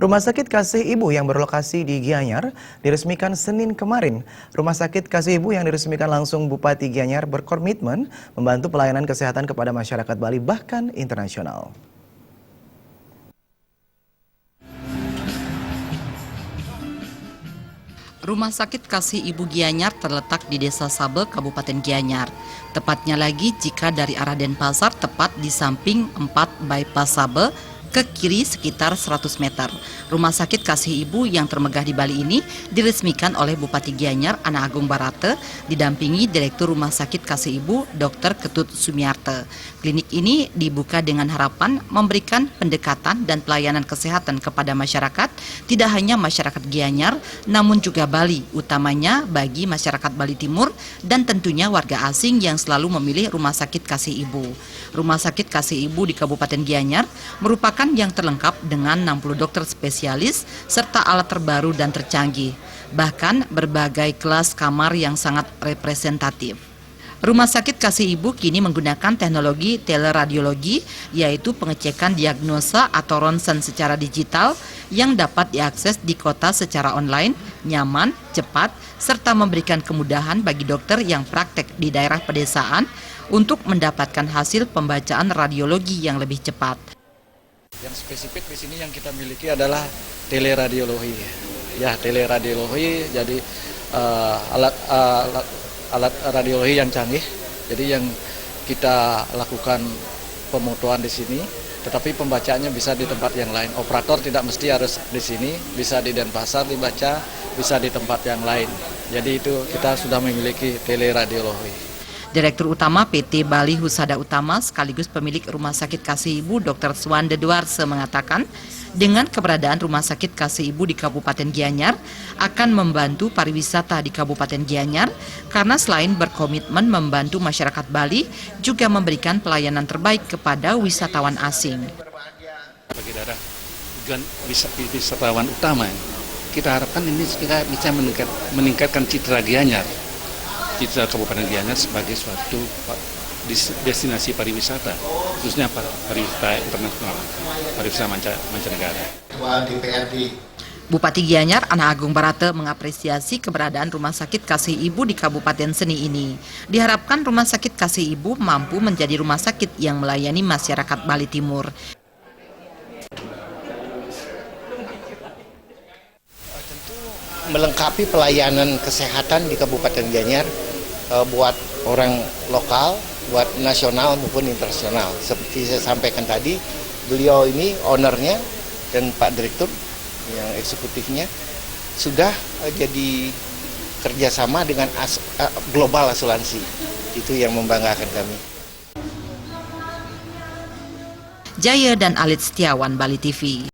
Rumah Sakit Kasih Ibu yang berlokasi di Gianyar diresmikan Senin kemarin. Rumah Sakit Kasih Ibu yang diresmikan langsung Bupati Gianyar berkomitmen membantu pelayanan kesehatan kepada masyarakat Bali bahkan internasional. Rumah Sakit Kasih Ibu Gianyar terletak di Desa Sabe, Kabupaten Gianyar. Tepatnya lagi jika dari arah Denpasar tepat di samping 4 bypass Sabe, ke kiri sekitar 100 meter. Rumah Sakit Kasih Ibu yang termegah di Bali ini diresmikan oleh Bupati Gianyar Ana Agung Barate didampingi Direktur Rumah Sakit Kasih Ibu Dr. Ketut Sumiarte. Klinik ini dibuka dengan harapan memberikan pendekatan dan pelayanan kesehatan kepada masyarakat, tidak hanya masyarakat Gianyar namun juga Bali, utamanya bagi masyarakat Bali Timur dan tentunya warga asing yang selalu memilih Rumah Sakit Kasih Ibu. Rumah Sakit Kasih Ibu di Kabupaten Gianyar merupakan yang terlengkap dengan 60 dokter spesialis serta alat terbaru dan tercanggih, bahkan berbagai kelas kamar yang sangat representatif. Rumah Sakit Kasih Ibu kini menggunakan teknologi teleradiologi, yaitu pengecekan diagnosa atau ronsen secara digital yang dapat diakses di kota secara online, nyaman, cepat, serta memberikan kemudahan bagi dokter yang praktek di daerah pedesaan untuk mendapatkan hasil pembacaan radiologi yang lebih cepat. Yang spesifik di sini yang kita miliki adalah teleradiologi. Ya, teleradiologi jadi alat radiologi yang canggih. Jadi yang kita lakukan pemotoan di sini, tetapi pembacaannya bisa di tempat yang lain. Operator tidak mesti harus di sini, bisa di Denpasar dibaca, bisa di tempat yang lain. Jadi itu kita sudah memiliki teleradiologi. Direktur Utama PT Bali Husada Utama sekaligus pemilik Rumah Sakit Kasih Ibu Dr. Swande Dwarse mengatakan, dengan keberadaan Rumah Sakit Kasih Ibu di Kabupaten Gianyar akan membantu pariwisata di Kabupaten Gianyar karena selain berkomitmen membantu masyarakat Bali, juga memberikan pelayanan terbaik kepada wisatawan asing. Bagi daerah tujuan wisatawan utama, kita harapkan ini kita bisa meningkatkan citra Gianyar. Citra Kabupaten Gianyar sebagai suatu destinasi pariwisata, khususnya pariwisata internasional, pariwisata mancanegara. Bupati Gianyar Ana Agung Barate mengapresiasi keberadaan Rumah Sakit Kasih Ibu di Kabupaten Seni ini. Diharapkan Rumah Sakit Kasih Ibu mampu menjadi rumah sakit yang melayani masyarakat Bali Timur. Melengkapi pelayanan kesehatan di Kabupaten Gianyar buat orang lokal, buat nasional maupun internasional. Seperti saya sampaikan tadi, beliau ini ownernya dan Pak Direktur yang eksekutifnya sudah jadi kerjasama dengan global asuransi. Itu yang membanggakan kami. Jaya dan Alit Setiawan, Bali TV.